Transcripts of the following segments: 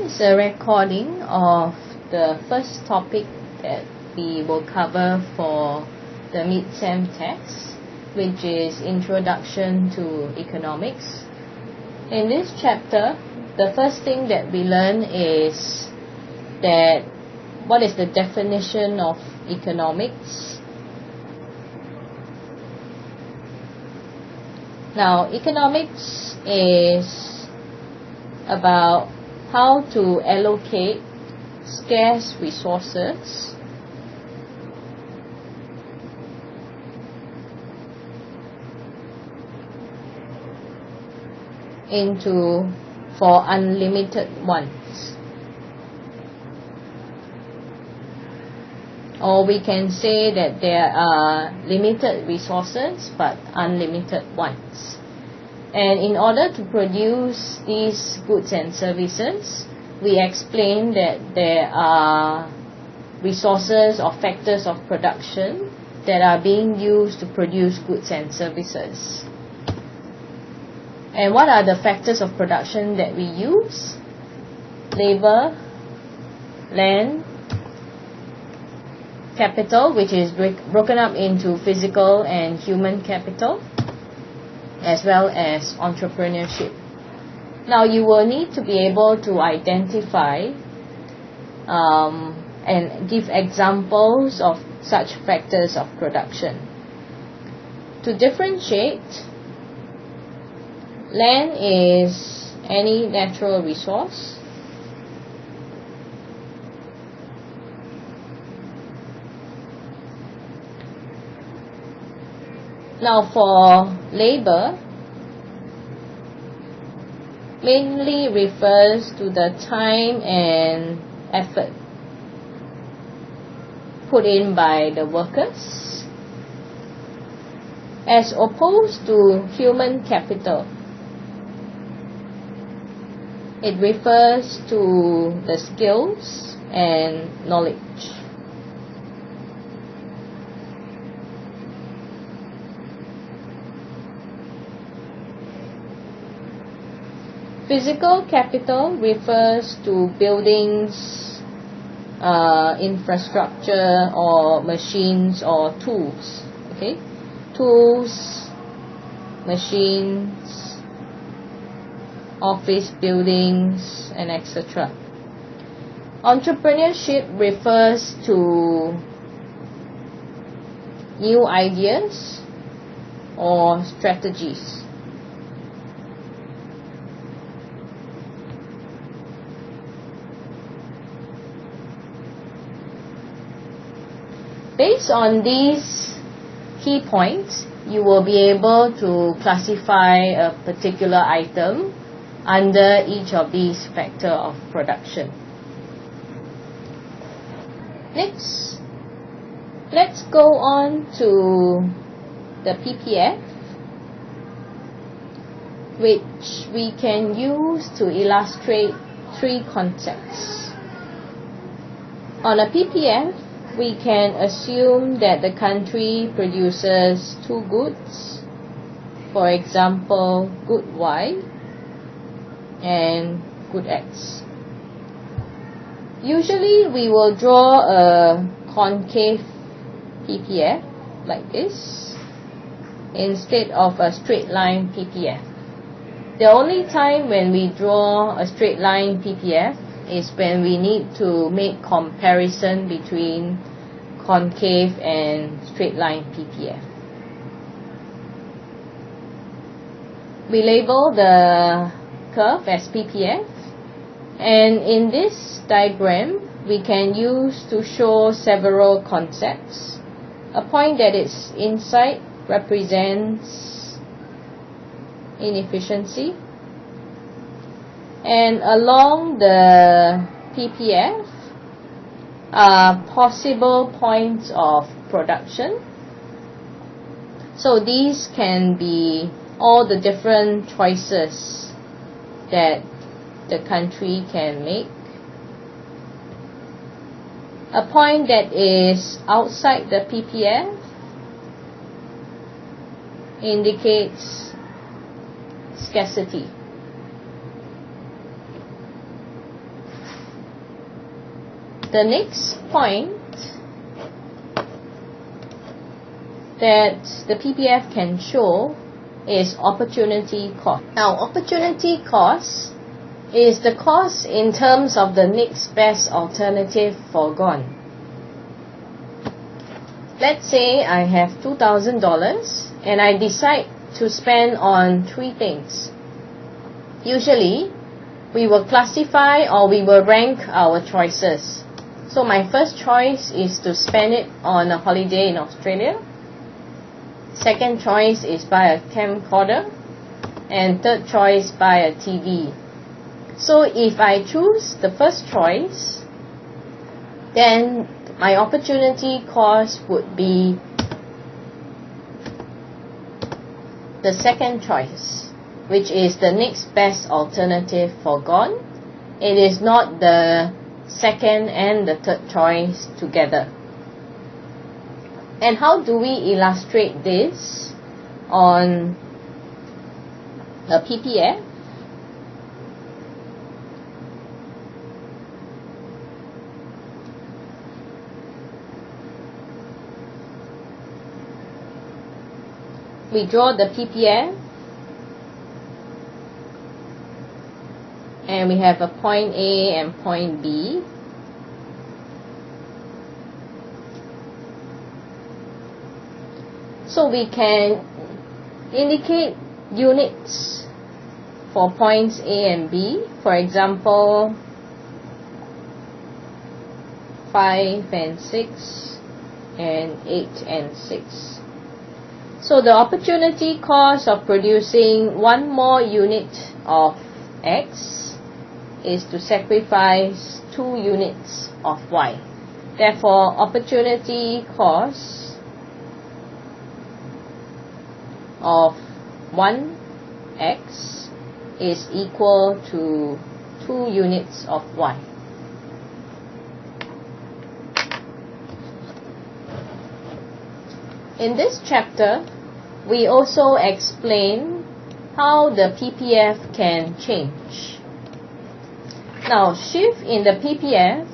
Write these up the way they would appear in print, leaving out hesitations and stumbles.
is a recording of the first topic that we will cover for the mid-sem text, which is Introduction to Economics. In this chapter, the first thing that we learn is that what is the definition of economics. Now, economics is about how to allocate scarce resources for unlimited ones. Or we can say that there are limited resources but unlimited ones. And in order to produce these goods and services, we explain that there are resources or factors of production that are being used to produce goods and services. And what are the factors of production that we use? Labor, land, capital, which is broken up into physical and human capital, as well as entrepreneurship. Now, you will need to be able to identify and give examples of such factors of production. To differentiate, land is any natural resource. Now, for labor, mainly refers to the time and effort put in by the workers, as opposed to human capital. It refers to the skills and knowledge. Physical capital refers to buildings, infrastructure, or machines or tools. Okay, tools, machines, office buildings, and etc. Entrepreneurship refers to new ideas or strategies. Based on these key points, you will be able to classify a particular item under each of these factors of production. Next, let's go on to the PPF, which we can use to illustrate three concepts. On a PPF, we can assume that the country produces two goods, for example, good Y and good X. Usually we will draw a concave PPF like this instead of a straight line PPF. The only time when we draw a straight line PPF is when we need to make comparison between concave and straight line PPF. We label the curve as PPF, and in this diagram we can use to show several concepts. A point that is inside represents inefficiency, and along the PPF are possible points of production. So these can be all the different choices that the country can make. A point that is outside the PPF indicates scarcity. The next point that the PPF can show is opportunity cost. Now, opportunity cost is the cost in terms of the next best alternative foregone. Let's say I have $2,000 and I decide to spend on three things. Usually, we will classify or we will rank our choices. So my first choice is to spend it on a holiday in Australia. Second choice is buy a camcorder. And third choice, buy a TV. So if I choose the first choice, then my opportunity cost would be the second choice, which is the next best alternative foregone. It is not the second and the third choice together. And how do we illustrate this on a PPF? We draw the PPF and we have a point A and point B. So we can indicate units for points A and B. For example, 5 and 6 and 8 and 6. So the opportunity cost of producing one more unit of X is to sacrifice 2 units of Y. Therefore, opportunity cost of 1X is equal to 2 units of Y. In this chapter, we also explain how the PPF can change. Now, shift in the PPF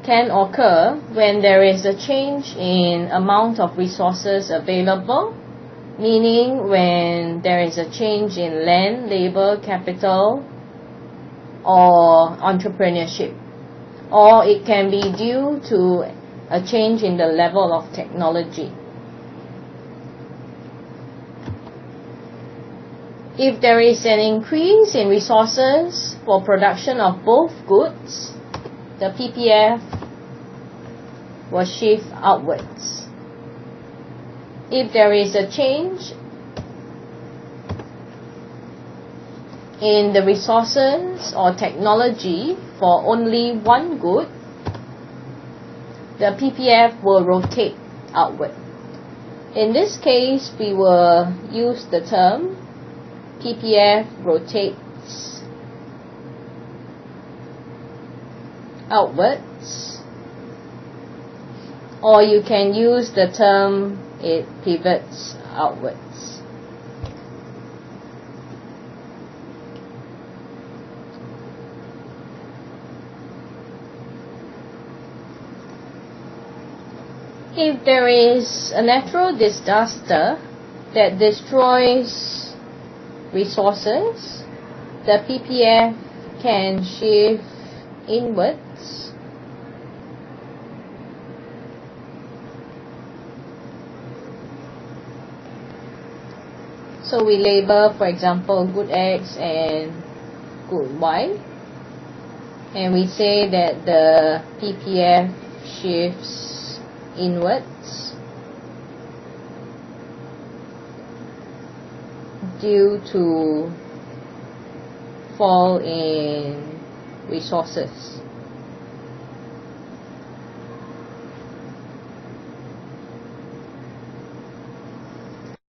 can occur when there is a change in amount of resources available, meaning when there is a change in land, labor, capital, or entrepreneurship. Or it can be due to a change in the level of technology. If there is an increase in resources for production of both goods, the PPF will shift outwards. If there is a change in the resources or technology for only one good, the PPF will rotate outward. In this case, we will use the term PPF rotates outwards, or you can use the term it pivots outwards. If there is a natural disaster that destroys resources, the PPF can shift inwards. So we label, for example, good X and good Y, and we say that the PPF shifts inwards due to fall in resources.